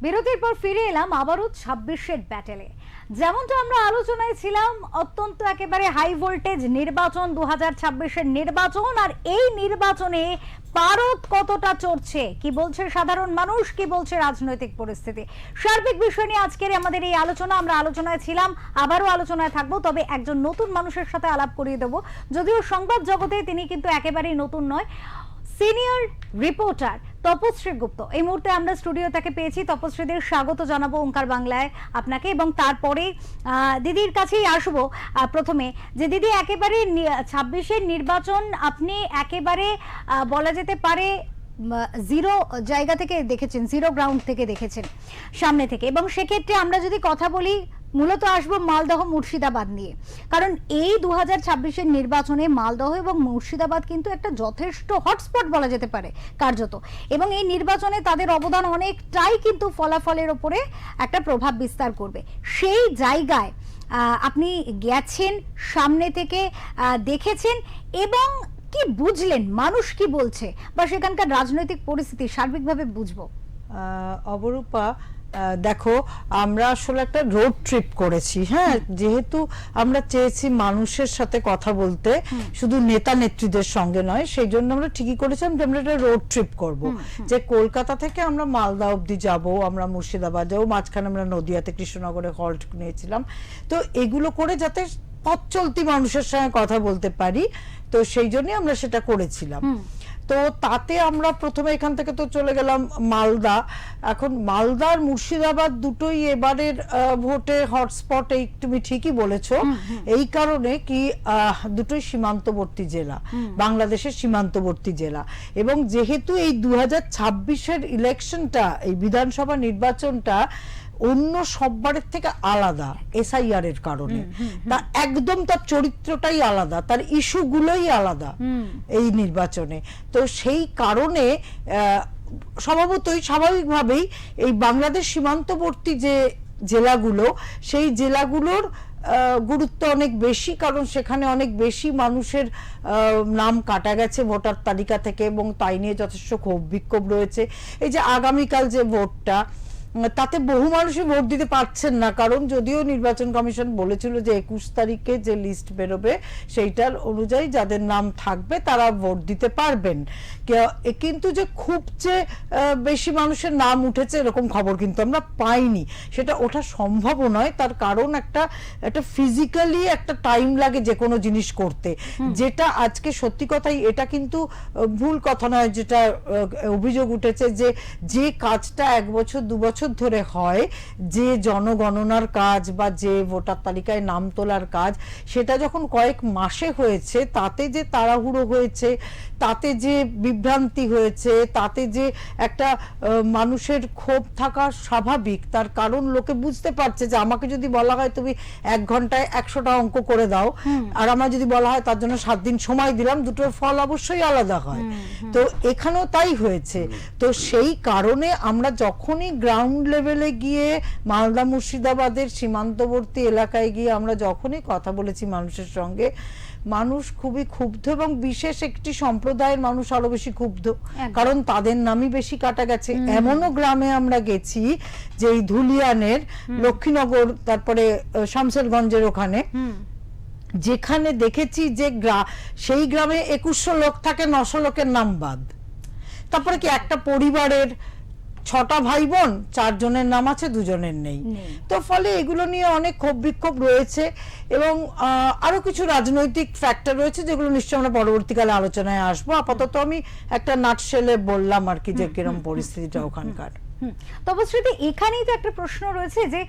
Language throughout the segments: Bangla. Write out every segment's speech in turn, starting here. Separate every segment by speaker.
Speaker 1: বিরতির পর ফিরে এলাম আবারও 26-এর ব্যাটেলে। যেমনটা আমরা আলোচনায় ছিলাম, অত্যন্ত একেবারে হাই ভোল্টেজ নির্বাচন 2026-এর নির্বাচন। আর এই নির্বাচনে পারদ কতটা চড়ছে, কি বলছে সাধারণ মানুষ, কি বলছে রাজনৈতিক পরিস্থিতি, সার্বিক বিষয় নিয়ে আজকের আমাদের এই আলোচনা। আমরা আলোচনায় ছিলাম, আবারও আলোচনায় থাকবো, তবে একজন নতুন মানুষের সাথে আলাপ করিয়ে দেবো। যদিও সংবাদ জগতে তিনি কিন্তু একেবারেই নতুন নয়, সিনিয়র রিপোর্টার তপশ্রী গুপ্ত। এই মুহূর্তে আমরা স্টুডিও থেকে পেয়েছি। তপশ্রীদের স্বাগত জানাবো ওঙ্কার বাংলায় আপনাকে, এবং তারপরে দিদির কাছেই আসবো। প্রথমে যে দিদি, একেবারে 26-এর নির্বাচন আপনি একেবারে বলা যেতে পারে জিরো জায়গা থেকে দেখেছেন, জিরো গ্রাউন্ড থেকে দেখেছেন, সামনে থেকে। এবং সেক্ষেত্রে আমরা যদি কথা বলি, মূলত আসবো মালদহ মুর্শিদাবাদ নিয়ে, কারণ এই 2026-এর নির্বাচনে মালদহ এবং মুর্শিদাবাদ কিন্তু একটা যথেষ্ট হটস্পট বলা যেতে পারে কার্যত, এবং এই নির্বাচনে তাদের অবদান অনেকটাই কিন্তু ফলাফলের ওপরে একটা প্রভাব বিস্তার করবে। সেই জায়গায় আপনি গেছেন, সামনে থেকে দেখেছেন, এবং কি বুঝলেন, মানুষ কি বলছে, বা সেখানকার রাজনৈতিক পরিস্থিতি সার্বিকভাবে বুঝবো।
Speaker 2: অবরূপা, দেখো, আমরা আসলে একটা রোড ট্রিপ করেছি। হ্যাঁ, যেহেতু আমরা চেয়েছি মানুষের সাথে কথা বলতে, শুধু নেতা নেত্রীদের সঙ্গে নয়, সেই জন্য আমরা ঠিকই করেছিলাম যে আমরা একটা রোড ট্রিপ করব। যে কলকাতা থেকে আমরা মালদা অবধি যাব, আমরা মুর্শিদাবাদ যাবো, মাঝখানে আমরা নদিয়াতে কৃষ্ণনগরে হল্ট নিয়েছিলাম। তো এগুলো করে যাতে পথ চলতি মানুষের সঙ্গে কথা বলতে পারি, তো সেই জন্যই আমরা সেটা করেছিলাম। তো তাতে আমরা প্রথমে এখান থেকে তো চলে গেলাম মালদা। এখন মালদা আর মুর্শিদাবাদ দুটোই এবারের ভোটে হটস্পট, এই তুমি ঠিকই বলেছো। এই কারণে কি দুটোই সীমান্তবর্তী জেলা, বাংলাদেশের সীমান্তবর্তী জেলা, এবং যেহেতু এই 2026-এর ইলেকশনটা, এই বিধানসভা নির্বাচনটা অন্য সববারের থেকে আলাদা এসআইআর এর কারণে, তা একদম তার চরিত্রটাই আলাদা, তার ইস্যুগুলোই আলাদা এই নির্বাচনে। তো সেই কারণে স্বভাবতই, স্বাভাবিকভাবেই এই বাংলাদেশ সীমান্তবর্তী যে জেলাগুলো, সেই জেলাগুলোর গুরুত্ব অনেক বেশি, কারণ সেখানে অনেক বেশি মানুষের নাম কাটা গেছে ভোটার তালিকা থেকে, এবং তাই নিয়ে যথেষ্ট ক্ষোভ বিক্ষোভ রয়েছে। এই যে আগামীকাল যে ভোটটা, তাতে বহু মানুষই ভোট দিতে পারছেন না, কারণ যদিও নির্বাচন কমিশন বলেছিল যে 21 তারিখে যে লিস্ট বেরোবে সেইটার অনুযায়ী যাদের নাম থাকবে তারা ভোট দিতে পারবেন, কিন্তু যে খুব যে বেশি মানুষের নাম উঠেছে এরকম খবর কিন্তু আমরা পাইনি। সেটা ওঠা সম্ভব নয়, তার কারণ একটা ফিজিক্যালি একটা টাইম লাগে যে কোনো জিনিস করতে, যেটা আজকে সত্যি কথাই এটা কিন্তু ভুল কথা নয়, যেটা অভিযোগ উঠেছে যে কাজটা 1 বছর 2 বছর ধরে হয়, যে জনগণনার কাজ বা যে ভোটার তালিকায় নাম তোলার কাজ, সেটা যখন কয়েক মাসে হয়েছে, তাতে যে তাড়াহুড়ো হয়েছে, তাতে যে বিভ্রান্তি হয়েছে, তাতে যে একটা মানুষের ক্ষোভ থাকা স্বাভাবিক। তার কারণ লোকে বুঝতে পারছে যে আমাকে যদি বলা হয় তুমি 1 ঘন্টায় 100টা অঙ্ক করে দাও, আর আমার যদি বলা হয় তার জন্য 7 দিন সময় দিলাম, দুটোর ফল অবশ্যই আলাদা হয়। তো এখানেও তাই হয়েছে। তো সেই কারণে আমরা যখনই গ্রাউন্ড লেভেলে গিয়ে, মালদা মুর্শিদাবাদের সীমান্তবর্তী এলাকায় গিয়ে আমরা যখনই কথা বলেছি মানুষের সঙ্গে, মানুষ খুবই ক্ষুব্ধ, এবং বিশেষ একটি সম্প্রদায়ের মানুষ আরো বেশি ক্ষুব্ধ, কারণ তাদের নামই বেশি কাটা গেছে। এমনও গ্রামে আমরা গেছি যে এই ধুলিয়ানের লক্ষ্মীনগর, তারপরে শামসেরগঞ্জের ওখানে, যেখানে দেখেছি যে সেই গ্রামে 2100 লোক থাকে, 900 লোকের নাম বাদ। তারপরে কি একটা পরিবারের 6টা ভাই বোন, 4 জনের নাম আছে, 2 জনের নেই। তো ফলে এগুলো নিয়ে অনেক ক্ষোভ বিক্ষোভ রয়েছে, এবং আরো কিছু রাজনৈতিক ফ্যাক্টর রয়েছে যেগুলো নিশ্চয়ই আমরা পরবর্তীকালে আলোচনায় আসবো। আপাতত আমি একটা নাটশেলে বললাম আর কি যে কিরকম পরিস্থিতিটা ওখানকার।
Speaker 1: তপশ্রীতে, এখানেই তো একটা প্রশ্ন রয়েছে যে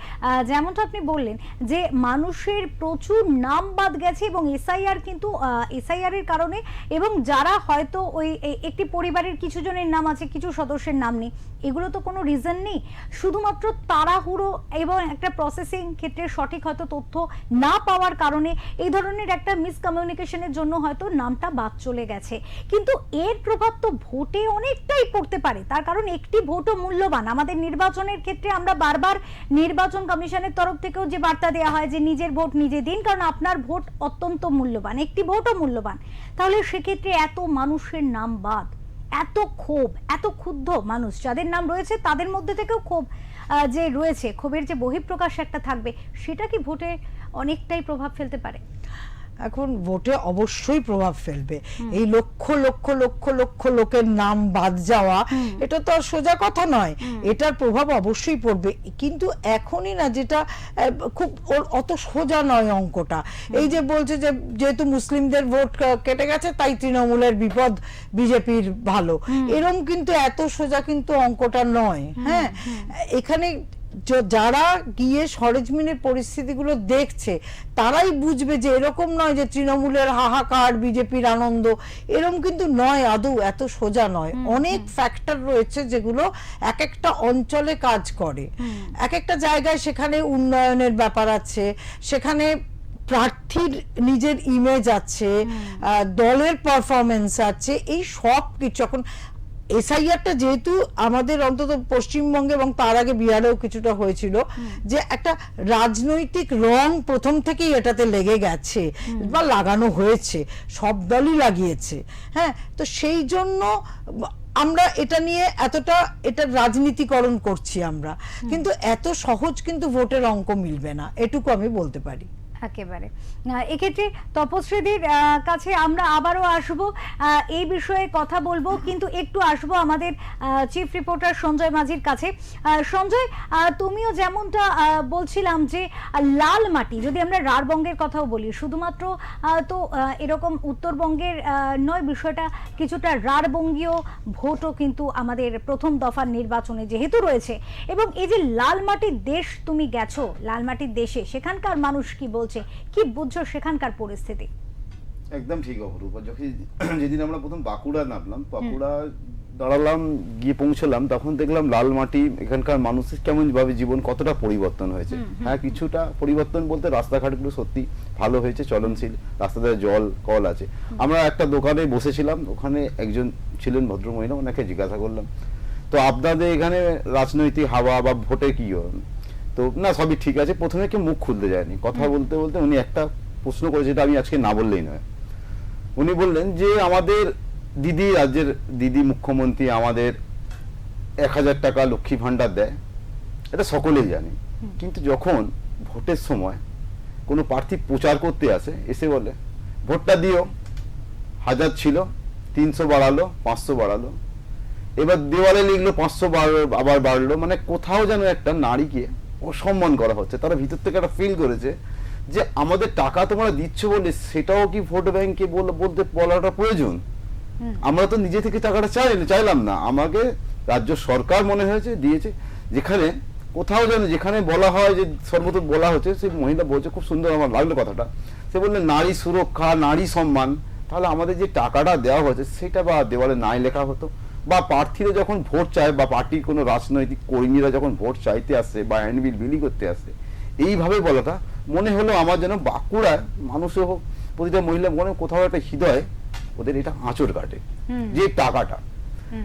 Speaker 1: যেমনটা আপনি বললেন যে মানুষের প্রচুর নাম বাদ গেছে, এবং এসআইআর কিন্তু এসআইআর এর কারণে, এবং যারা হয়তো ওই একটি পরিবারের কিছু জনের নাম আছে, কিছু সদস্যের নাম নেই, এগুলো তো কোনো রিজন নেই, শুধুমাত্র তাড়াহুড়ো এবং একটা প্রসেসিং ক্ষেত্রে সঠিক হয়তো তথ্য না পাওয়ার কারণে এই ধরনের একটা মিসকমিউনিকেশনের জন্য হয়তো নামটা বাদ চলে গেছে। কিন্তু এর প্রভাব তো ভোটে অনেকটাই পড়তে পারে, তার কারণ একটি ভোটও মূল্যবান। আমাদের নির্বাচনের ক্ষেত্রে আমরা বারবার নির্বাচন কমিশনের তরফ থেকেও যে বার্তা দেওয়া হয় যে নিজের ভোট নিজে দিন, কারণ আপনার ভোট অত্যন্ত মূল্যবান, একটি ভোটও মূল্যবান। তাহলে সেক্ষেত্রে এত মানুষের নাম বাদ, এত ক্ষোভ, এত ক্ষুব্ধ মানুষ যাদের নাম রয়েছে, তাদের মধ্যে থেকেও ক্ষোভ, যে রয়েছে, ক্ষোভের যে বহিঃপ্রকাশ একটা থাকবে, সেটা কি ভোটে অনেকটাই প্রভাব ফেলতে পারে?
Speaker 2: এখন ভোটে অবশ্যই প্রভাব ফেলবে। এই লক্ষ লক্ষ লক্ষ লক্ষ লোকের নাম বাদ যাওয়া, এটা তো আর সোজা কথা নয়, এটার প্রভাব অবশ্যই পড়বে। কিন্তু এখনই না, যেটা খুব অত সোজা নয় অঙ্কটা। এই যে বলছে যে যেহেতু মুসলিমদের ভোট কেটে গেছে তাই তৃণমূলের বিপদ, বিজেপির ভালো, এরকম কিন্তু এত সোজা কিন্তু অঙ্কটা নয়। হ্যাঁ, এখানে যারা গিয়ে সরেজমিনের পরিস্থিতিগুলো দেখছে তারাই বুঝবে যে এরকম নয় যে তৃণমূলের হাহাকার, বিজেপির আনন্দ, এরকম কিন্তু নয়, আদৌ এত সোজা নয়। অনেক ফ্যাক্টর রয়েছে যেগুলো এক একটা অঞ্চলে কাজ করে, এক একটা জায়গায় সেখানে উন্নয়নের ব্যাপার আছে, সেখানে প্রার্থীর নিজের ইমেজ আছে, দলের পারফরমেন্স আছে, এই সব কিছু। এখন এসআইআরটা যেহেতু আমাদের অন্তত পশ্চিমবঙ্গে এবং তার আগে বিহারেও কিছুটা হয়েছিল, যে একটা রাজনৈতিক রং প্রথম থেকেই এটাতে লেগে গেছে বা লাগানো হয়েছে, সব দলই লাগিয়েছে। হ্যাঁ, তো সেই জন্য আমরা এটা নিয়ে এতটা এটা রাজনীতিকরণ করছি আমরা, কিন্তু এত সহজ কিন্তু ভোটের অঙ্ক মিলবে না, এটুকু আমি বলতে পারি।
Speaker 1: একেবারে। এক্ষেত্রে তপশ্রীদির কাছে আমরা আবারও আসব, এই বিষয়ে কথা বলবো, কিন্তু একটু আসবো আমাদের চিফ রিপোর্টার সঞ্জয় মাঝির কাছে। সঞ্জয়, তুমিও যেমনটা বলছিলাম যে লাল মাটি, যদি আমরা রাঢ়বঙ্গের কথাও বলি, শুধুমাত্র তো এরকম উত্তরবঙ্গের নয়, বিষয়টা কিছুটা রাঢ়বঙ্গীয় ভোটও কিন্তু আমাদের প্রথম দফার নির্বাচনে যেহেতু রয়েছে। এবং এই যে লাল মাটির দেশ, তুমি গেছো লাল মাটির দেশে, সেখানকার মানুষ কি বলছে, কি বুঝছো সেখানকার পরিস্থিতি?
Speaker 3: একদম ঠিক অপরূপা। যেদিন আমরা প্রথম বাঁকুড়া নামলাম, বাঁকুড়া দাঁড়ালাম, গিয়ে পৌঁছলাম, তখন দেখলাম লাল মাটি, এখানকার মানুষের কেমন ভাবে জীবন কতটা পরিবর্তন হয়েছে। হ্যাঁ, কিছুটা পরিবর্তন বলতে রাস্তাঘাটগুলো সত্যি ভালো হয়েছে, চলনশীল, রাস্তাতে জল কল আছে। আমরা একটা দোকানে বসেছিলাম, ওখানে একজন ছিলেন ভদ্রমহিলা, ওনাকে জিজ্ঞাসা করলাম, তো আপনাদের এখানে রাজনৈতিক হাওয়া বা ভোটে কি হয়? তো না, সবই ঠিক আছে। প্রথমে কেউ মুখ খুলতে যায়নি, কথা বলতে বলতে উনি একটা প্রশ্ন করেছে, যেটা আমি আজকে না বললেই নয়। উনি বললেন যে আমাদের দিদি, রাজ্যের দিদি মুখ্যমন্ত্রী আমাদের 1000 টাকা লক্ষ্মী ভান্ডার দেয়, এটা সকলেই জানে, কিন্তু যখন ভোটের সময় কোনো প্রার্থী প্রচার করতে আসে, এসে বলে ভোটটা দিও, 1000 ছিল 300 বাড়ালো, 500 বাড়ালো, এবার দেওয়ালে লিখলো 500 আবার বাড়লো, মানে কোথাও যেন একটা নারীকে অসম্মান করা হচ্ছে। তারা ভিতর থেকে একটা ফিল করেছে যে আমাদের টাকা তোমরা দিচ্ছ বলে সেটাও কি ভোট ব্যাংকে বলতে বলাটা প্রয়োজন? আমরা তো নিজে থেকে টাকাটা চাইলাম না, আমাকে রাজ্য সরকার মনে হয়েছে দিয়েছে। যেখানে কোথাও যেন, যেখানে বলা হয় যে সর্বত বলা হচ্ছে, সেই মহিলা বলছে, খুব সুন্দর আমার লাগলো কথাটা, সে বললেন নারী সুরক্ষা, নারী সম্মান। তাহলে আমাদের যে টাকাটা দেওয়া হয়েছে সেটা বা দেওয়ালে নাই লেখা হতো, বা প্রার্থীরা যখন ভোট চায়, বা পার্টির কোনো রাজনৈতিক কর্মীরা যখন ভোট চাইতে আসে বা হ্যান্ডবিল বিলি করতে আসে, এইভাবে বলাটা মনে হলো আমার যেন বাঁকুড়ায় মানুষের হোক, প্রতিটা মহিলা মনে কোথাও একটা হৃদয় ওদের এটা আঁচড় কাটে, যে টাকাটা,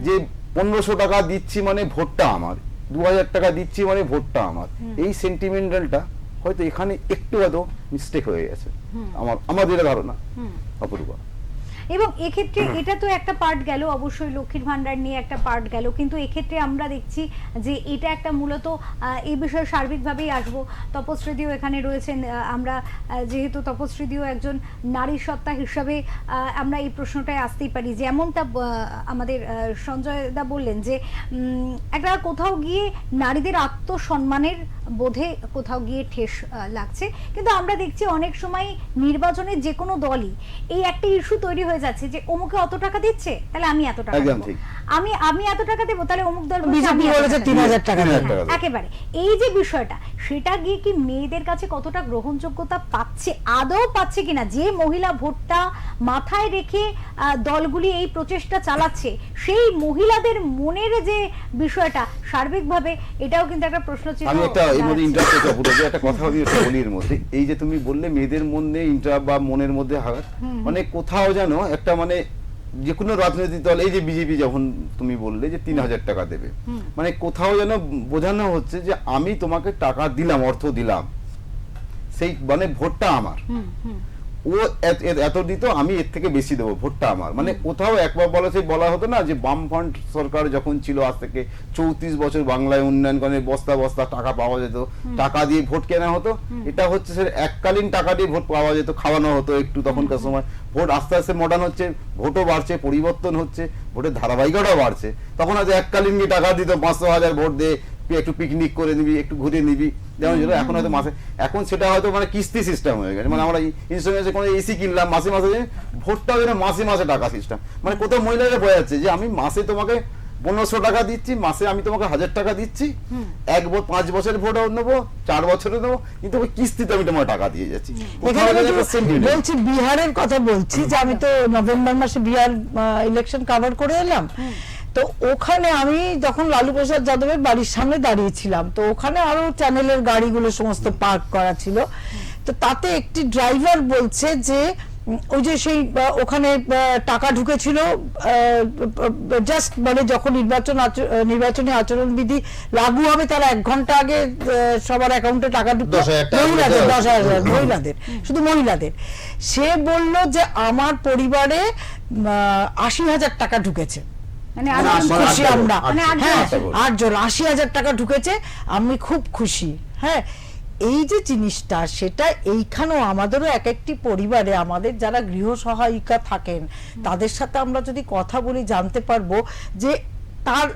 Speaker 3: যে 1500 টাকা দিচ্ছি মানে ভোটটা আমার, 2000 টাকা দিচ্ছি মানে ভোটটা আমার, এই সেন্টিমেন্টালটা হয়তো এখানে একটু হয়তো মিস্টেক হয়ে গেছে, আমাদের ধারণা অপরূপা।
Speaker 1: এবং এক্ষেত্রে এটা তো একটা পার্ট গেল, অবশ্যই লক্ষ্মীর ভান্ডার নিয়ে একটা পার্ট গেল, কিন্তু এক্ষেত্রে আমরা দেখছি যে এটা একটা মূলত এই বিষয়ে সার্বিকভাবেই আসবো। তপশ্রীদিও এখানে রয়েছেন, আমরা যেহেতু তপশ্রীদিও একজন নারী সত্তা হিসাবে আমরা এই প্রশ্নটায় আসতেই পারি। যেমনটা আমাদের সঞ্জয় দা বললেন যে একটা কোথাও গিয়ে নারীদের আত্মসম্মানের বোধে কোথাও গিয়ে ঠেস লাগছে, কিন্তু আমরা দেখছি অনেক সময় নির্বাচনে যে কোনো দলই এই একটা ইস্যু তৈরি হয়ে যাচ্ছে যে অমুকে অত টাকা দিচ্ছে, তাহলে আমি এত টাকা দেব, আমি এত টাকা দেবো, তাহলে অমুক দল
Speaker 2: বিজেপি বলেছে 3000 টাকা।
Speaker 1: একেবারে এই যে বিষয়টা, সেটা গিয়ে কি মেয়েদের কাছে কতটা গ্রহণযোগ্যতা পাচ্ছে, আদৌ পাচ্ছে কিনা? যে মহিলা ভোটটা মাথায় রেখে দলগুলি এই প্রচেষ্টা চালাচ্ছে, সেই মহিলাদের মনের যে বিষয়টা সার্বিকভাবে, এটাও কিন্তু একটা প্রশ্ন চিহ্ন।
Speaker 3: আমি একটা এর মধ্যে ইন্টারেস্ট একটা কথা আমি বলি এর মধ্যে, এই যে তুমি বললে মেয়েদের মধ্যে ইন্টার বা মনের মধ্যে আঘাত, মানে কোথাও যেন একটা, মানে যে কোনো রাজনৈতিক দল, এই যে বিজেপি যখন তুমি বললে যে 3000 টাকা দেবে, মানে কোথাও যেন বোঝানো হচ্ছে যে আমি তোমাকে টাকা দিলাম, অর্থ দিলাম, সেই মানে ভোটটা আমার। ও এত দিত, আমি এর থেকে বেশি দেবো, ভোটটা আমার। মানে কোথাও একবার বলা হতো না যে বামফ্রন্ট সরকার যখন ছিল, আজ থেকে 34 বছর বাংলায় উন্নয়ন করে বস্তা বস্তা টাকা পাওয়া যেত, টাকা দিয়ে ভোট কেনা হতো। এটা হচ্ছে সে এককালীন টাকা দিয়ে ভোট পাওয়া যেত, খাওয়ানো হতো একটু তখনকার সময়। ভোট আস্তে আস্তে মডার্ন হচ্ছে, ভোটও বাড়ছে, পরিবর্তন হচ্ছে, ভোটের ধারাবাহিকতাও বাড়ছে। তখন আজ এককালীন গিয়ে টাকা দিত, 500,000 ভোট দিয়ে একটু পিকনিক করে নিবি, একটু ঘুরে নিবি, যেমন যেটা এখন হয়তো মাসে, এখন সেটা হয়তো মানে কিস্তি সিস্টেম হয়ে গেছে। মানে আমরা ইন্স্যুরেন্সে কোনো এসি কিনলাম মাসে মাসে, ভোটটাও যেন মাসে মাসে টাকা সিস্টেম। মানে কোথাও মহিলারা বোঝা যাচ্ছে যে আমি মাসে তোমাকে 1500 টাকা দিচ্ছি, মাসে আমি তোমাকে 1000 টাকা দিচ্ছি, 5 বছরের ভোট নেবো, 4 বছরে নেবো, কিন্তু ওই কিস্তিতে আমি তোমার টাকা দিয়ে যাচ্ছি।
Speaker 2: বলছি বিহারের কথা বলছি, যে আমি তো নভেম্বর মাসে বিহার ইলেকশন কভার করে এলাম। তো ওখানে আমি যখন লালু প্রসাদ যাদবের বাড়ির সামনে দাঁড়িয়েছিলাম, তো ওখানে আরো চ্যানেলের গাড়িগুলো সমস্ত পার্ক করা ছিল। তো তাতে একটি ড্রাইভার বলছে যে ওই যে সেই ওখানে টাকা ঢুকেছিল জাস্ট মানে যখন নির্বাচনী আচরণবিধি লাগু হবে তার 1 ঘন্টা আগে সবার অ্যাকাউন্টে টাকা ঢুকলো, 10,000 মহিলাদের, শুধু মহিলাদের। সে বলল যে আমার পরিবারে 80,000 টাকা ঢুকেছে,
Speaker 1: মানে
Speaker 2: খুশি আমরা,
Speaker 1: মানে
Speaker 2: 8 জন 80,000 টাকা ঢুকেছে, আমি খুব খুশি। হ্যাঁ, এই যে জিনিসটা, সেটা এইখানেও আমাদেরও এক একটি পরিবারে আমাদের যারা গৃহ সহায়িকা থাকেন তাদের সাথে আমরা যদি কথা বলি জানতে পারবো যে তার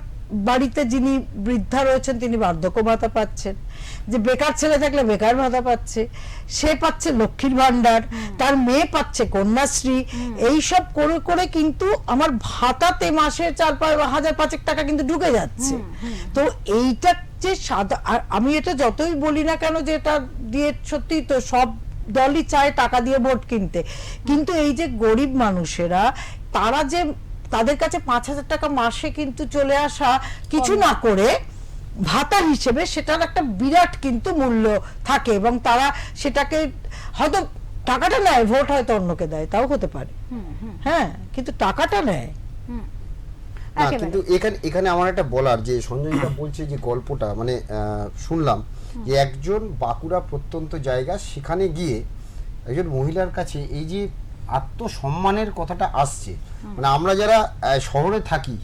Speaker 2: বাড়িতে যিনি বৃদ্ধা রয়েছেন তিনি বার্ধক্য ভাতা পাচ্ছেন, যে বেকার ছেলে থাকলে বেকার ভাতা পাচ্ছে, সে পাচ্ছে লক্ষ্মীর ভান্ডার, তার মেয়ে পাচ্ছে কন্যাশ্রী, এই সব করে করে কিন্তু আমার ভাতাতে মাসে 4,000-5,000 টাকা কিন্তু ঢুকে যাচ্ছে। তো এইটা যে সাদা, আর আমি এটা যতই বলি না কেন যে এটা দিয়ে সত্যি তো সব দলই চায় টাকা দিয়ে ভোট কিনতে, কিন্তু এই যে গরিব মানুষেরা তারা যে তাদের কাছে 5,000 টাকা মাসে কিন্তু চলে আসা কিছু না করে ভাতা হিসেবে সেটার একটা বিরাট কিন্তু মূল্য থাকে, এবং তারা সেটাকে হয়তো টাকাটা নেয়, ভোট হয়তো অন্যকে দেয়, তাও হতে পারে, হ্যাঁ, কিন্তু টাকাটা নেয়
Speaker 4: না। কিন্তু এখানে আমার একটা বলার, যে সঞ্জয়টা বলছে যে গল্পটা মানে শুনলাম যে একজন বাঁকুড়া প্রত্যন্ত জায়গা, সেখানে গিয়ে একজন মহিলার কাছে এই যে আত্মসম্মানের কথাটা আসছে, মানে আমরা যারা শহরে থাকি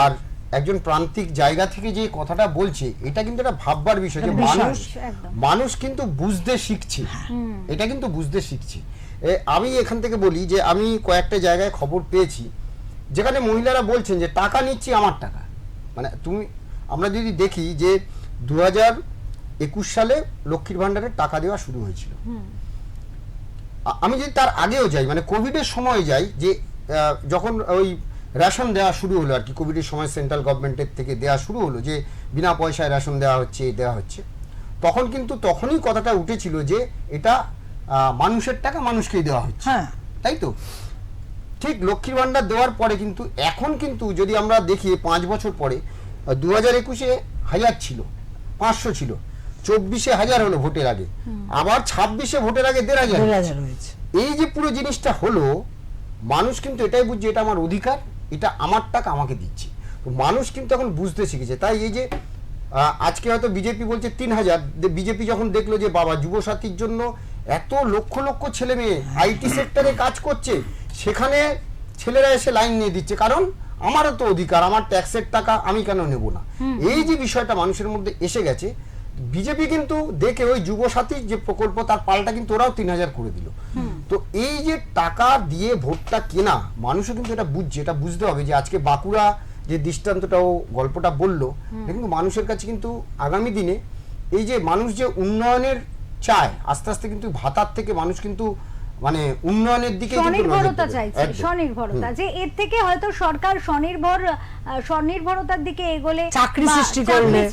Speaker 4: আর একজন প্রান্তিক জায়গা থেকে যে কথাটা বলছে, এটা কিন্তু একটা ভাববার বিষয় যে মানুষ কিন্তু বুঝতে শিখছে, এটা কিন্তু বুঝতে শিখছে। আমি এখান থেকে বলি যে আমি কয়েকটা জায়গায় খবর পেয়েছি যেখানে মহিলারা বলছেন যে টাকা নিচ্ছি আমার টাকা। মানে আমরা যদি দেখি যে 2021 সালে লক্ষ্মীর ভান্ডারের টাকা দেওয়া শুরু হয়েছিল, আমি যদি তার আগেও যাই, মানে কোভিডের সময় যাই, যে যখন ওই রেশন দেওয়া শুরু হলো আর কি, কোভিডের সময় সেন্ট্রাল গভর্নমেন্টের থেকে দেওয়া শুরু হলো যে বিনা পয়সায় রেশন দেওয়া হচ্ছে, তখন কিন্তু তখনই কথাটা উঠেছিল যে এটা মানুষের টাকা মানুষকেই দেওয়া হচ্ছে, তাই তো? ঠিক লক্ষ্মীর ভান্ডার দেওয়ার পরে কিন্তু এখন কিন্তু যদি আমরা দেখি 5 বছর পরে, 2021-এ 1000 ছিল, 500 ছিল, 24-এ 1000 হলো ভোটের আগে, আবার 26-এ ভোটের আগে 1,500 হয়েছে। এই যে পুরো জিনিসটা হলো, মানুষ কিন্তু এটাই বুঝছে এটা আমার অধিকার, এটা আমার টাকা আমাকে দিচ্ছে। তো মানুষ কিন্তু এখন বুঝতে শিখেছে। তাই এই যে আজকে হয়তো বিজেপি বলছে 3,000, বিজেপি যখন দেখলো যে বাবা যুবসাথীর জন্য এত লক্ষ লক্ষ ছেলে মেয়ে আইটি সেক্টরে কাজ করছে, সেখানে ছেলেরা এসে লাইন নিয়ে দিচ্ছে, কারণ আমারও তো অধিকার, আমার ট্যাক্সের টাকা আমি কেন নেব না। এই যে বিষয়টা মানুষের মধ্যে এসে গেছে, বিজেপি কিন্তু দেখে ওই যুবসাথী যে প্রকল্প তার পাল্টা কিন্তু ওরাও 3,000 করে দিল। তো এই যে টাকা দিয়ে ভোটটা কেনা, মানুষও কিন্তু এটা বুঝছে, এটা বুঝতে হবে যে আজকে বাঁকুড়া যে দৃষ্টান্তটাও গল্পটা বললো, কিন্তু মানুষের কাছে কিন্তু আগামী দিনে এই যে মানুষ যে উন্নয়নের চায়, আস্তে আস্তে কিন্তু ভাতার থেকে মানুষ কিন্তু মানে উন্নয়নের দিকে
Speaker 1: স্বনির্ভরতা চাইছে, স্বনির্ভরতা, যে এর থেকে হয়তো সরকার স্বনির্ভরতার দিকে এগোলে,
Speaker 2: চাকরি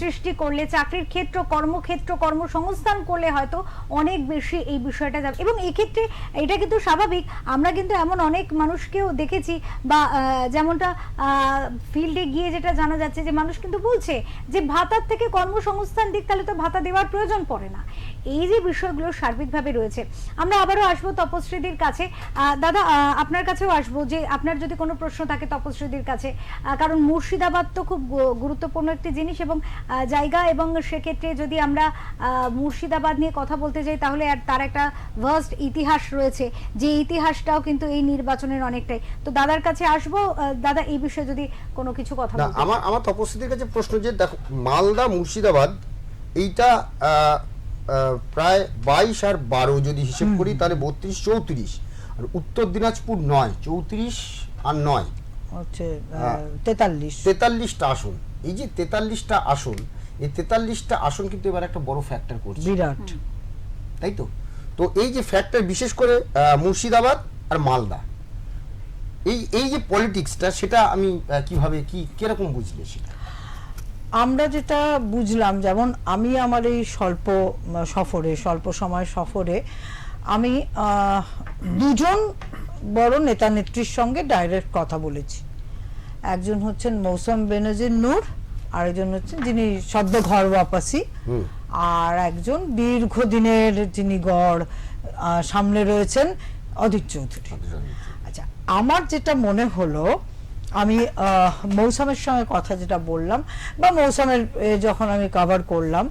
Speaker 2: সৃষ্টি
Speaker 1: করলে, চাকরির ক্ষেত্র, কর্মক্ষেত্র, কর্মসংস্থান করলে হয়তো অনেক বেশি এই বিষয়টা যাবে। এবং এই ক্ষেত্রে এটা কিন্তু স্বাভাবিক, আমরা কিন্তু এমন অনেক মানুষকেও দেখেছি, বা যেমনটা ফিল্ডে গিয়ে যেটা জানা যাচ্ছে যে মানুষ কিন্তু বলছে যে ভাতার থেকে কর্মসংস্থান দিক, তাহলে তো ভাতা দেওয়ার প্রয়োজন পড়ে না। এই যে বিষয়গুলো সার্বিকভাবে রয়েছে। আমরা আবারও আসবো তপশ্রীদির কাছে। দাদা, আপনার কাছেও আসবো, যে আপনার যদি কোনো প্রশ্ন থাকে তপশ্রীদির কাছে, কারণ মুর্শিদাবাদ তো খুব গুরুত্বপূর্ণ একটি জিনিস এবং জায়গা, এবং সেক্ষেত্রে যদি আমরা মুর্শিদাবাদ নিয়ে কথা বলতে যাই তাহলে তার একটা ভাস্ট ইতিহাস রয়েছে, যে ইতিহাসটাও কিন্তু এই নির্বাচনের অনেকটাই। তো দাদার কাছে আসবো। দাদা, এই বিষয়ে যদি কোনো কিছু কথা বলতে।
Speaker 4: আমার তপস্বীদের কাছে প্রশ্ন, যে দেখো মালদা মুর্শিদাবাদ এইটা প্রায় 22 আর 12 যদি হিসেব করি তাহলে 32 34, আর উত্তর দিনাজপুর 9, 34 আর 9
Speaker 2: হচ্ছে 43টা
Speaker 4: আসন। এই যে 43টা আসন, এই 43টা আসন কিন্তু এবার একটা বড় ফ্যাক্টর করছে,
Speaker 2: বিরাট,
Speaker 4: তাই তো? তো এই যে ফ্যাক্টর, বিশেষ করে মুর্শিদাবাদ আর মালদা, এই যে পলিটিক্সটা, সেটা আমি কিভাবে কিরকম বুঝলে সেটা?
Speaker 2: আমরা যেটা বুঝলাম, যেমন আমি আমার এই স্বল্প সময় সফরে আমি দুজন বড় নেতা নেত্রীর সঙ্গে ডাইরেক্ট কথা বলেছি। একজন হচ্ছেন মৌসম বেনজির নূর, আরেকজন হচ্ছেন যিনি সদ্য ঘর ওয়াপাসি, আর একজন দীর্ঘদিনের যিনি গড় সামনে রয়েছেন অধীর চৌধুরী। আচ্ছা, আমার যেটা মনে হলো, আমি মৌসুমের সঙ্গে কথা যেটা বললাম, বা মৌসুমের যখন আমি কভার করলাম,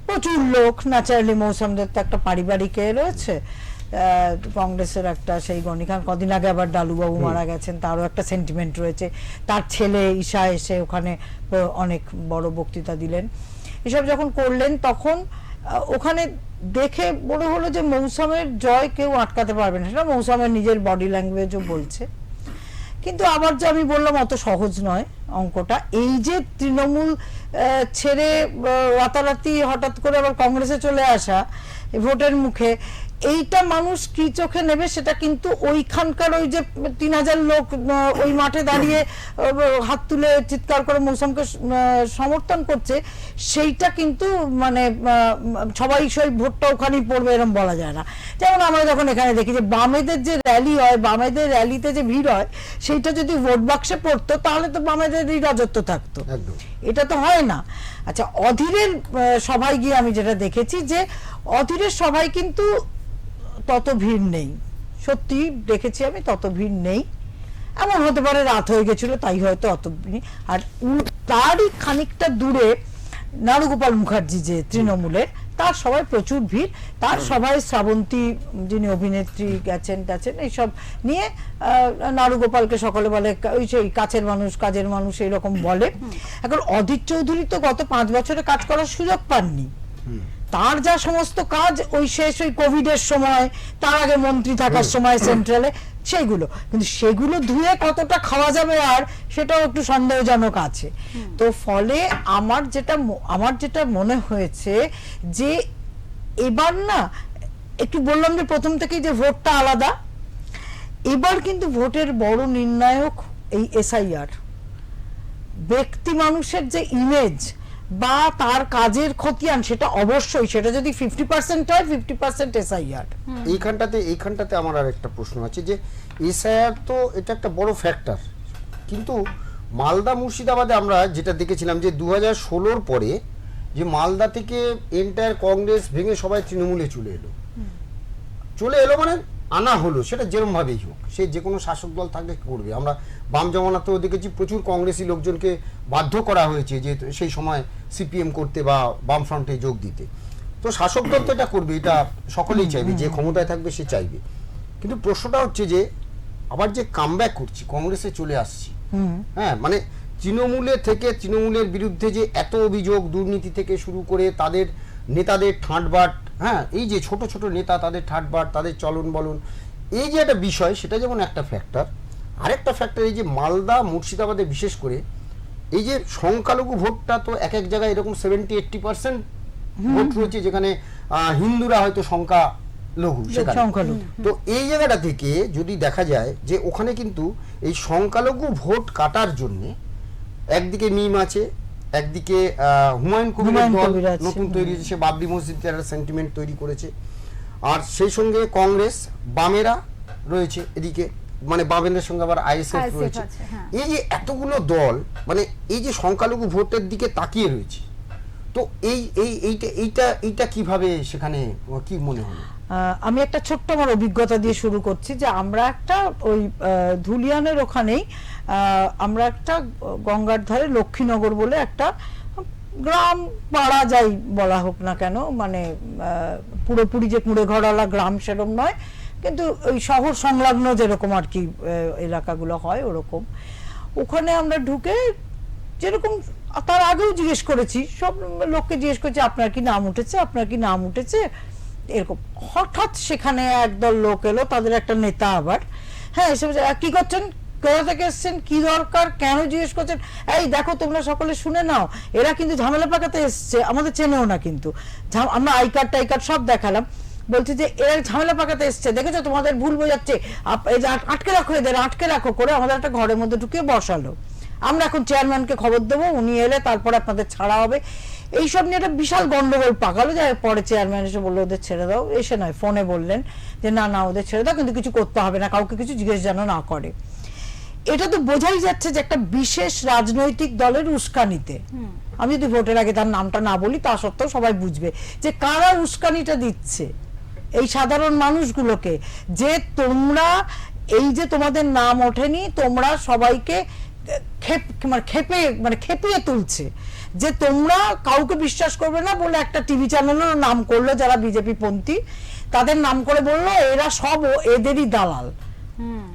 Speaker 2: প্রচুর লোক, ন্যাচারালি মৌসুমদের তো একটা পারিবারিক রয়েছে, কংগ্রেসের একটা, সেই গণিখান কদিন আগে আবার ডালুবাবু মারা গেছেন, তারও একটা সেন্টিমেন্ট রয়েছে। তার ছেলে ঈশা এসে ওখানে অনেক বড় বক্তৃতা দিলেন। এসব যখন করলেন তখন ওখানে দেখে মনে হলো যে মৌসুমের জয় কেউ আটকাতে পারবে না, সেটা মৌসুমের নিজের বডি ল্যাঙ্গুয়েজও বলছে। কিন্তু আবার যে আমি বললাম অত সহজ নয় অঙ্কটা। এই যে তৃণমূল ছেড়ে রাতারাতি হঠাৎ করে আবার কংগ্রেসে চলে আসা ভোটের মুখে, এইটা মানুষ কি চোখে নেবে সেটা কিন্তু ওইখানকার ওই যে 3000 লোক ওই মাঠে দাঁড়িয়ে হাত তুলে চিৎকার করে মৌসুমকে সমর্থন করছে, সেইটা কিন্তু মানে সবাই সেই ভোটটা ওখানেই পড়বে এরকম বলা যায় না। যেমন আমরা যখন এখানে দেখি যে বামেদের যে র্যালি হয়, বামেদের র্যালিতে যে ভিড় হয়, সেইটা যদি ভোট বাক্সে পড়তো তাহলে তো বামেদেরই রাজত্ব থাকতো, এটা তো হয় না। আচ্ছা, অধীরের সভায় গিয়ে আমি যেটা দেখেছি যে অধীরের সভায় কিন্তু তত ভিড় নেই, সত্যি দেখেছি আমি, তত ভিড় নেই। এমন হতে পারে রাত হয়ে গেছিল, তাই হয়তো অত। আর তারই খানিকটা দূরে নারুগোপাল মুখার্জি যে তৃণমূলের, তার সবাই প্রচুর ভিড়। তার সবাই শ্রাবন্তী যিনি অভিনেত্রী গেছেন এইসব নিয়ে নারুগোপালকে সকলে বলে ওই সেই কাছের মানুষ, কাজের মানুষ, এইরকম বলে। এখন অধীর চৌধুরী তো গত 5 বছরে কাজ করার সুযোগ পাননি। তার যা সমস্ত কাজ ওই শেষ ওই কোভিডের সময়, তার আগে মন্ত্রী থাকার সময় সেন্ট্রালে, সেইগুলো কিন্তু সেগুলো ধুয়ে কতটা খাওয়া যাবে আর সেটাও একটু সন্দেহজনক আছে। তো ফলে আমার যেটা মনে হয়েছে যে এবার না, একটু বললাম যে প্রথম থেকেই যে ভোটটা আলাদা, এবার কিন্তু ভোটের বড় নির্ণায়ক এই এসআইআর। ব্যক্তি মানুষের যে ইমেজ বা তার কাজের খতিয়ান, সেটা অবশ্যই, সেটা যদি 50% হয় 50% এসআইআর।
Speaker 4: এইখানটাতে আমার আর একটা প্রশ্ন আছে, যে এসআইআর তো এটা একটা বড় ফ্যাক্টর, কিন্তু মালদা মুর্শিদাবাদে আমরা যেটা দেখেছিলাম যে 2016-র পরে যে মালদা থেকে এন্টায়ার কংগ্রেস ভেঙে সবাই তৃণমূলে চলে এলো মানে আনা হলো, সেটা যেরকম ভাবেই হোক, সে যে কোনো শাসক দল থাকলে করবে। আমরা বাম জমানাতেও দেখেছি প্রচুর কংগ্রেসি লোকজনকে বাধ্য করা হয়েছে যে সেই সময় সিপিএম করতে বা বাম ফ্রন্টে যোগ দিতে। তো শাসক দল তো এটা করবে, এটা সকলেই চাইবে, যে ক্ষমতায় থাকবে সে চাইবে। কিন্তু প্রশ্নটা হচ্ছে যে আবার যে কামব্যাক করছি, কংগ্রেসে চলে আসছি, হ্যাঁ, মানে তৃণমূলের বিরুদ্ধে যে এত অভিযোগ, দুর্নীতি থেকে শুরু করে তাদের নেতাদের ঠাঁটবাট, হ্যাঁ, এই যে ছোট ছোট নেতা তাদের ঠাটবাট, তাদের চলন বলন, এই যে একটা বিষয়, সেটা যেমন একটা ফ্যাক্টর। আরেকটা ফ্যাক্টর এই যে মালদা মুর্শিদাবাদে বিশেষ করে এই যে সংখ্যালঘু ভোটটা, তো এক এক জায়গায় এরকম 70-80% ভোট রয়েছে, যেখানে হিন্দুরা হয়তো সংখ্যালঘু। তো এই জায়গাটা থেকে যদি দেখা যায় যে ওখানে কিন্তু এই সংখ্যালঘু ভোট কাটার জন্য একদিকে মিম আছে, একদিকে হুমায়ুন কবিরের দল নতুন তৈরি হয়েছে, সে বাবরি মসজিদের একটা সেন্টিমেন্ট তৈরি করেছে। আর সেই সঙ্গে কংগ্রেস, বামেরা রয়েছে এদিকে, মানে বামেদের সঙ্গে আবার আইএসএফ রয়েছে। এই যে এতগুলো দল, মানে এই যে সংখ্যালঘু ভোটের দিকে তাকিয়ে রয়েছে, তো এইটা কিভাবে সেখানে কি মনে হলো?
Speaker 2: আমি একটা ছোট্ট আমার অভিজ্ঞতা দিয়ে শুরু করছি যে আমরা একটা ওই ধুলিয়ানের ওখানেই আমরা একটা গঙ্গার ধারে লক্ষ্মীনগর বলে একটা গ্রাম পাড়া যাই বলা হোক না কেন, মানে পুরোপুরি যে কুঁড়ে ঘরওয়ালা গ্রাম সেরকম নয়, কিন্তু ওই শহর সংলগ্ন যেরকম আর কি এলাকাগুলো হয় ওরকম। ওখানে আমরা ঢুকে যেরকম তার আগেও জিজ্ঞেস করেছি, সব লোককে জিজ্ঞেস করেছি আপনার কি নাম উঠেছে, আপনার কি নাম উঠেছে, এরকম। হঠাৎ সেখানে একদল লোক এলো, তাদের একটা নেতা আবার, হ্যাঁ এসে কি করছেন, কোথা থেকে এসছেন, কি দরকার, কেন জিজ্ঞেস করছেন, এই দেখো তোমরা সকলে শুনে নাও, এরা কিন্তু ঝামেলা পাকাতে এসছে, আমাদের চেনেও না কিন্তু, আমরা আই কার্ড টাই কার্ড সব দেখালাম, বলছে যে এরা ঝামেলা পাকাতে এসছে, দেখেছো তোমাদের ভুল বোঝাচ্ছে, আটকে রাখো এদের, আটকে রাখো করে আমাদের একটা ঘরের মধ্যে ঢুকিয়ে বসালো। আমরা এখন চেয়ারম্যানকে খবর দেবো, উনি এলে তারপরে আপনাদের ছাড়া হবে। এইসব নিয়ে একটা বিশাল গন্ডগোল পাকালো, যে পরে চেয়ারম্যান এসে বললো ওদের ছেড়ে দাও, এসে নয় ফোনে বললেন যে না না ওদের ছেড়ে দাও, কিন্তু কিছু করতে হবে না, কাউকে কিছু জিজ্ঞেস যেন না করে। এটা তো বোঝাই যাচ্ছে যে একটা বিশেষ রাজনৈতিক দলের উস্কানিতে, আমি যদি ভোটের আগে তার নামটা না বলি তা সত্ত্বেও সবাই বুঝবে যে কারা উস্কানিটা দিচ্ছে এই সাধারণ মানুষগুলোকে, যে তোমরা এই যে তোমাদের নাম ওঠেনি, তোমরা সবাইকে খেপিয়ে তুলছে, যে তোমরা কাউকে বিশ্বাস করবে না বলে একটা টিভি চ্যানেলের নাম করলো যারা বিজেপি পন্থী, তাদের নাম করে বললো এরা সব এদেরই দালাল।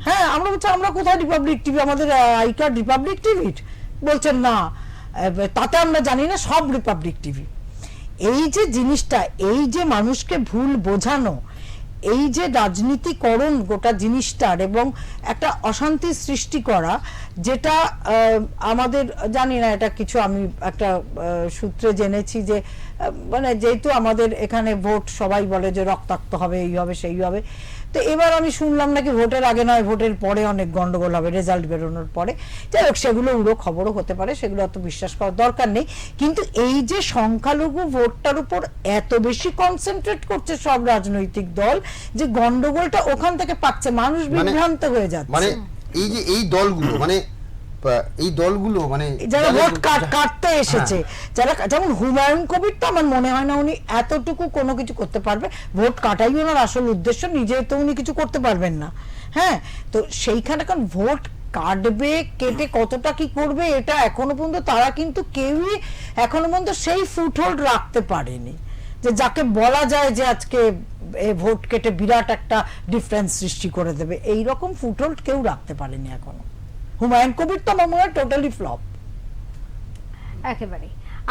Speaker 2: হ্যাঁ আমরা বলছি আমরা কোথায় রিপাবলিক টিভি, আমাদের আই কার্ড রিপাবলিক টিভির, বলছেন না তাতে আমরা জানি না, সব রিপাবলিক টিভি। এই যে জিনিসটা, এই যে মানুষকে ভুল বোঝানো, এই যে রাজনীতিকরণ গোটা জিনিসটার এবং একটা অশান্তি সৃষ্টি করা, যেটা আমাদের জানি না, এটা কিছু আমি একটা সূত্রে জেনেছি যে মানে যেহেতু আমাদের এখানে ভোট সবাই বলে যে রক্তাক্ত হবে, এই হবে সেই হবে, তো এবার আমি শুনলাম নাকি ভোটের আগে নয় ভোটের পরে অনেক গন্ডগোল হবে, রেজাল্ট বেরোনোর পরে। যাই হোক সেগুলো উড়ো খবরও হতে পারে, সেগুলো অত বিশ্বাস করার দরকার নেই। কিন্তু এই যে সংখ্যালঘু ভোটটার উপর এত বেশি কনসেন্ট্রেট করছে সব রাজনৈতিক দল, যে গন্ডগোলটা ওখান থেকে পাচ্ছে, মানুষ বিভ্রান্ত হয়ে যাচ্ছে।
Speaker 4: মানে এই যে এই দলগুলো মানে
Speaker 2: যারা ভোট কাটতে এসেছে, যারা যেমন হুমায়ুন কবির, তো আমার মনে হয় না উনি এতটুকু কোনো কিছু করতে পারবে, ভোট কাটাই ওনার আসল উদ্দেশ্য, নিজে তো উনি কিছু করতে পারবেন না। হ্যাঁ, তো সেইখানে কারণ ভোট কাটবে, কেটে কতটা কি করবে, এটা এখনো পর্যন্ত তারা কিন্তু কেউই এখনো পর্যন্ত সেই ফুটহোল্ড রাখতে পারেনি, যে যাকে বলা যায় যে আজকে ভোট কেটে বিরাট একটা ডিফারেন্স সৃষ্টি করে দেবে, এই রকম ফুটহোল্ড কেউ রাখতে পারেনি এখনো। হুমায়ুন কবির তো আমার মনে হয় টোটালি ফ্লপ।
Speaker 1: একেবারে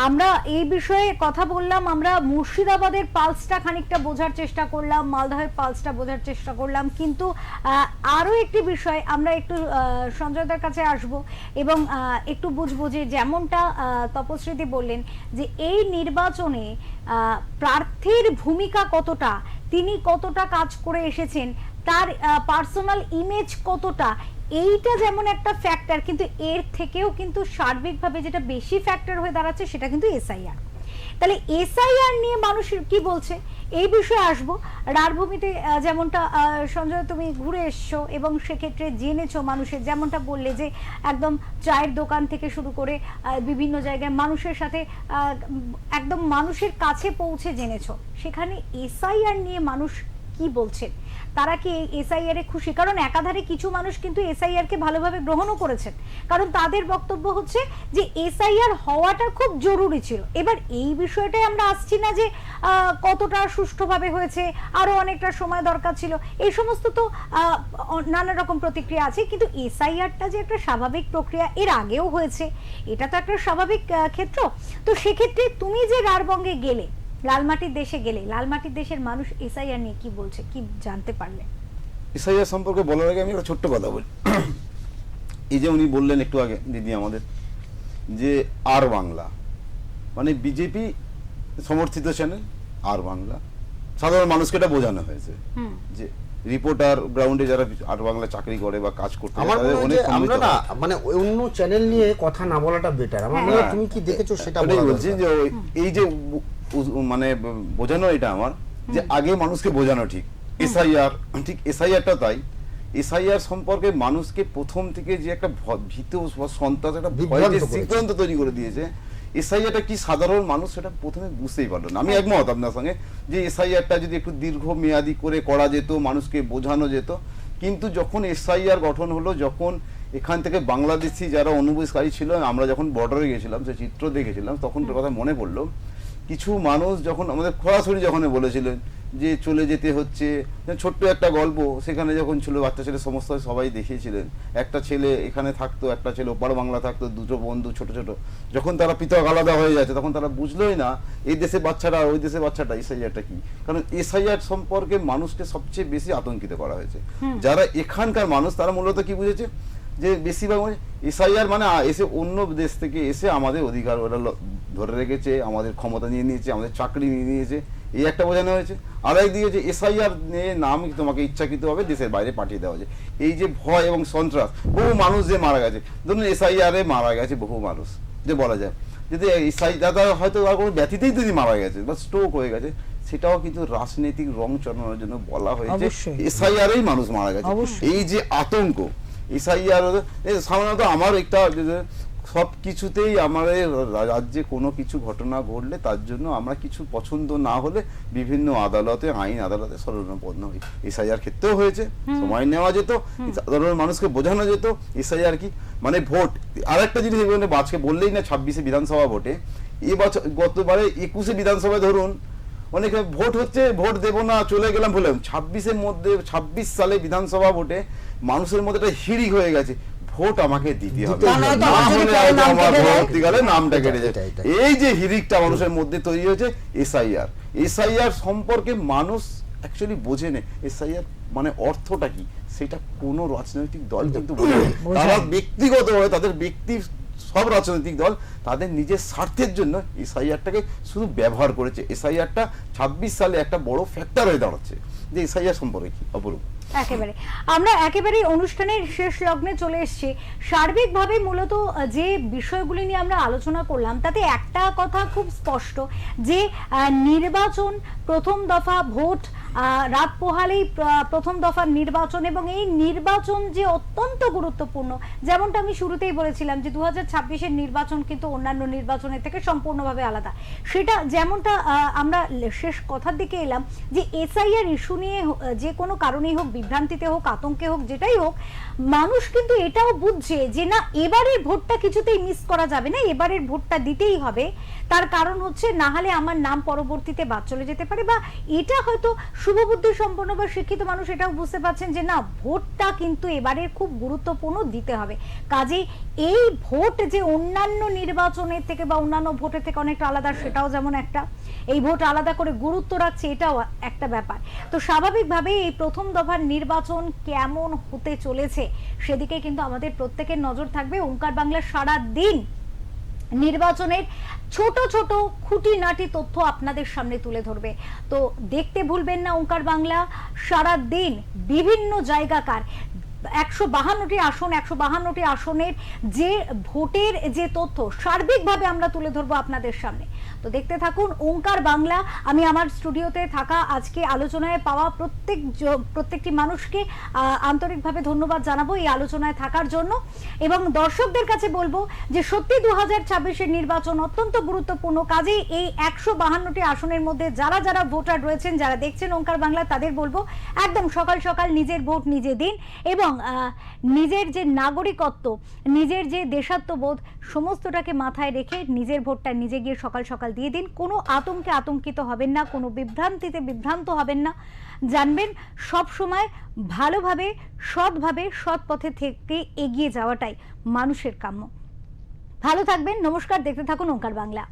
Speaker 1: আমরা এই বিষয়ে কথা বললাম, আমরা মুর্শিদাবাদের পালসটা খানিকটা বোঝার চেষ্টা করলাম, মালদহের পালসটা বোঝার চেষ্টা করলাম, কিন্তু আরো একটি বিষয় আমরা একটু সঞ্জয়দার কাছে আসব এবং একটু বুঝবো যে যেমনটা তপস্বীদি বললেন যে এই নির্বাচনে প্রার্থীর ভূমিকা কতটা, তিনি কতটা কাজ করে এসেছেন, তার পার্সোনাল ইমেজ কতটা, এইটা যেমন একটা ফ্যাক্টর, কিন্তু এর থেকেও কিন্তু সার্বিকভাবে যেটা বেশি ফ্যাক্টর হয়ে দাঁড়াচ্ছে সেটা কিন্তু এসআইআর। তাহলে এসআইআর নিয়ে মানুষ কি বলছে এই বিষয়ে আসবো। রারভূমিতে যেমনটা সঞ্জয় তুমি ঘুরে এসছো এবং সেক্ষেত্রে জেনেছো মানুষের, যেমনটা বললে যে একদম চায়ের দোকান থেকে শুরু করে বিভিন্ন জায়গায় মানুষের সাথে একদম মানুষের কাছে পৌঁছে জেনেছো, সেখানে এসআইআর নিয়ে মানুষ কি বলছেন, তারা কি এসআইআর এ খুশি? কারণ একাধারে কিছু মানুষ কিন্তু এসআইআর কে ভালোভাবে গ্রহণও করেছেন, কারণ তাদের বক্তব্য হচ্ছে যে এসআইআর হওয়াটা খুব জরুরি ছিল। এবার এই বিষয়টাই আমরা আসছি না যে কতটা সুষ্ঠুভাবে হয়েছে, আরো অনেকটা সময় দরকার ছিল, এই সমস্ত তো নানা রকম প্রতিক্রিয়া আছে, কিন্তু এসআইআরটা যে একটা স্বাভাবিক প্রক্রিয়া, এর আগেও হয়েছে, এটা তো একটা স্বাভাবিক ক্ষেত্র। তো সেক্ষেত্রে তুমি যে রারবঙ্গে গেলে, লালমাটির দেশে গেলে, লালমাটির দেশের মানুষ এসআইআর নিয়ে কি বলছে, কি জানতে পারলে?
Speaker 3: এসআইআর সম্পর্কে বলার আগে আমি একটা ছোট্ট কথা বলি। এই যে উনি বললেন একটু আগে দিদি আমাদের, যে আর বাংলা মানে বিজেপি সমর্থিত চ্যানেল আর বাংলা, সাধারণ মানুষকে এটা বোঝানো হয়েছে যে রিপোর্টার গ্রাউন্ডে যারা আর বাংলা চাকরি করে বা কাজ করতে,
Speaker 4: আমার আমরা না মানে অন্য চ্যানেল নিয়ে কথা না বলাটা বেটার। আমার মনে হয় তুমি কি দেখেছো সেটা
Speaker 3: বলছি, যে এই যে মানে বোঝানো, এটা আমার যে আগে মানুষকে বোঝানো ঠিক, এসআইআর ঠিক, এসআইআরটা তাই। এসআইআর সম্পর্কে মানুষকে প্রথম থেকে যে একটা ভীত সন্ত্রাস, একটা ভয়ের সিদ্ধান্ত তৈরি করে দিয়েছে, এসআইআরটা কি সাধারণ মানুষ সেটা প্রথমে বুঝতেই পারলো না। আমি একমত আপনার সঙ্গে যে এসআইআরটা যদি একটু দীর্ঘমেয়াদী করে করা যেত, মানুষকে বোঝানো যেত, কিন্তু যখন এসআইআর গঠন হলো, যখন এখান থেকে বাংলাদেশি যারা অনুপ্রবেশকারী ছিল, আমরা যখন বর্ডারে গেছিলাম সে চিত্র দেখেছিলাম, তখন কথা মনে পড়লো কিছু মানুষ যখন আমাদের সরাসরি যখন বলেছিলেন যে চলে যেতে হচ্ছে, ছোট্ট একটা গল্প সেখানে যখন ছিল, বাচ্চা ছেলে সমস্ত সবাই দেখিয়েছিলেন, একটা ছেলে এখানে থাকতো, একটা ছেলে ওপার বাংলা থাকতো, দুটো বন্ধু ছোট ছোট, যখন তারা পৃথক আলাদা হয়ে যাচ্ছে তখন তারা বুঝলোই না এই দেশের বাচ্চাটা আর ওই দেশের বাচ্চাটা এসআইআরটা কি। কারণ এসআইআর সম্পর্কে মানুষকে সবচেয়ে বেশি আতঙ্কিত করা হয়েছে। যারা এখানকার মানুষ তারা মূলত কি বুঝেছে যে বেশিরভাগ এসআইআর মানে এসে অন্য দেশ থেকে এসে আমাদের অধিকার ওরা ধরে রেখেছে, আমাদের ক্ষমতা নিয়ে নিয়েছে, আমাদের চাকরি নিয়ে নিয়েছে, এই একটা বোঝানো হয়েছে। আর একদিকে যে এসআইআর নিয়ে নাম তোমাকে ইচ্ছাকৃতভাবে দেশের বাইরে পাঠিয়ে দেওয়া হয়েছে, এই যে ভয় এবং সন্ত্রাস, বহু মানুষ যে মারা গেছে, ধরুন এসআইআরে মারা গেছে বহু মানুষ, যে বলা যায় যদি এসআইআর হয়তো আর কোনো ব্যথিতেই যদি মারা গেছে বা স্ট্রোক হয়ে গেছে, সেটাও কিন্তু রাজনৈতিক রং চড়ানোর জন্য বলা হয়েছে এসআইআরেই মানুষ মারা গেছে। এই যে আতঙ্ক এসআইআর সাধারণত আমার একটা সব কিছুতেই আমাদের রাজ্যে কোনো কিছু ঘটনা ঘটলে তার জন্য আমরা কিছু পছন্দ না হলে বিভিন্ন আদালতে, আইন আদালতে শরণাপন্ন হই। এসআইআর ক্ষেত্রেও হয়েছে, সময় নেওয়া যেত, সাধারণ মানুষকে বোঝানো যেত এসআইআর কি মানে ভোট। আর একটা জিনিস আজকে বললেই না, 26শে বিধানসভা ভোটে এবছর, গতবারে 21শে বিধানসভায় ধরুন অনেকে ভোট হচ্ছে, ভোট দেবো না চলে গেলাম বলে, 26 সালে বিধানসভা ভোটে মানুষের মধ্যে একটা হিড়িক হয়ে গেছে, ভোট আমাকে দিতে হবে, নামটা কেটে যায়। এই যে হিড়িকটা মানুষের মধ্যে তৈরি হয়েছে এসআইআর সম্পর্কে মানুষ অ্যাকচুয়ালি বোঝে না এসআইআর মানে অর্থটা কি, সেটা কোনো রাজনৈতিক দল কিন্তু বোঝে না। তারা ব্যক্তিগতভাবে তাদের সব রাজনৈতিক দল তাদের নিজের স্বার্থের জন্য এসআইআরটাকে শুধু ব্যবহার করেছে। এসআইআরটা 26 সালে একটা বড় ফ্যাক্টর হয়ে দাঁড়াচ্ছে যে এসআইআর সম্পর্কে কি। অপরূপ,
Speaker 1: একেবারে আমরা একেবারে অনুষ্ঠানের শেষ লগ্নে চলে এসেছি। সার্বিকভাবে মূলত যে বিষয়গুলি নিয়ে আমরা আলোচনা করলাম তাতে একটা কথা খুব স্পষ্ট যে নির্বাচন, প্রথম দফা ভোট, রাত পোহালেই প্রথম দফার নির্বাচন, এবং এই নির্বাচন যে অত্যন্ত গুরুত্বপূর্ণ, যেমনটা আমি শুরুতেই বলেছিলাম যে 2026-এর নির্বাচন কিন্তু অন্যান্য নির্বাচনের থেকে সম্পূর্ণভাবে আলাদা। সেটা যেমনটা আমরা শেষ কথার দিকে এলাম যে এসআইআর ইস্যু নিয়ে যে কোনো কারণেই হোক, বিভ্রান্তিতে হোক, আতঙ্কে হোক, যেটাই হোক, মানুষ কিন্তু এটাও বুঝছে যে না, এবারের ভোটটা কিছুতেই মিস করা যাবে না, এবারের ভোটটা দিতেই হবে। তার কারণ হচ্ছে না হলে আমার নাম পরবর্তীতে বাদ চলে যেতে পারে, বা এটা হয়তো শুভবুদ্ধি সম্পন্ন বা শিক্ষিত মানুষ এটাও বুঝতে পারছেন যে না, ভোটটা কিন্তু এবারের খুব গুরুত্বপূর্ণ, দিতে হবে। কাজেই এই ভোট যে অন্যান্য নির্বাচনের থেকে বা অন্যান্য ভোটের থেকে অনেকটা আলাদা, সেটাও যেমন একটা, এই ভোট আলাদা করে গুরুত্ব রাখছে, এটাও একটা ব্যাপার। তো স্বাভাবিকভাবে এই প্রথম দফার নির্বাচন কেমন হতে চলেছে সেদিকে কিন্তু আমাদের প্রত্যেকের নজর থাকবে। ওঙ্কার বাংলা সারা দিন নির্বাচনের ছোট ছোট খুঁটিনাটি তথ্য আপনাদের সামনে তুলে ধরবে। তো দেখতে ভুলবেন না ওঙ্কার বাংলা সারা দিন বিভিন্ন জায়গাকার 152টি আসন, 152টি আসনের যে ভোটের যে তথ্য সার্বিকভাবে আমরা তুলে ধরবো আপনাদের সামনে। তো দেখতে থাকুন ওঙ্কার বাংলা। আমি আমার স্টুডিওতে থাকা আজকে আলোচনায় পাওয়া প্রত্যেকটি মানুষকে আন্তরিকভাবে ধন্যবাদ জানাবো এই আলোচনায় থাকার জন্য, এবং দর্শকদের কাছে বলবো যে সত্যি 2026-এর নির্বাচন অত্যন্ত গুরুত্বপূর্ণ। কাজেই এই 152টি আসনের মধ্যে যারা যারা ভোটার রয়েছেন, যারা দেখছেন ওঙ্কার বাংলা, তাদের বলবো একদম সকাল সকাল নিজের ভোট নিজে দিন, এবং নিজের যে নাগরিকত্ব, নিজের যে দেশাত্মবোধ, সমস্তটাকে মাথায় রেখে নিজের ভোটটা নিজে গিয়ে সকাল সকাল দিয়ে দিন। কোনো আতঙ্কে আতঙ্কিত হবেন না, কোনো বিভ্রান্তিতে বিভ্রান্ত হবেন না। জানবেন সব সময় ভালোভাবে, সৎভাবে, সৎ পথে থেকে এগিয়ে যাওয়াটাই মানুষের কাম্য। ভালো থাকবেন, নমস্কার, দেখতে থাকুন ওঙ্কার বাংলা।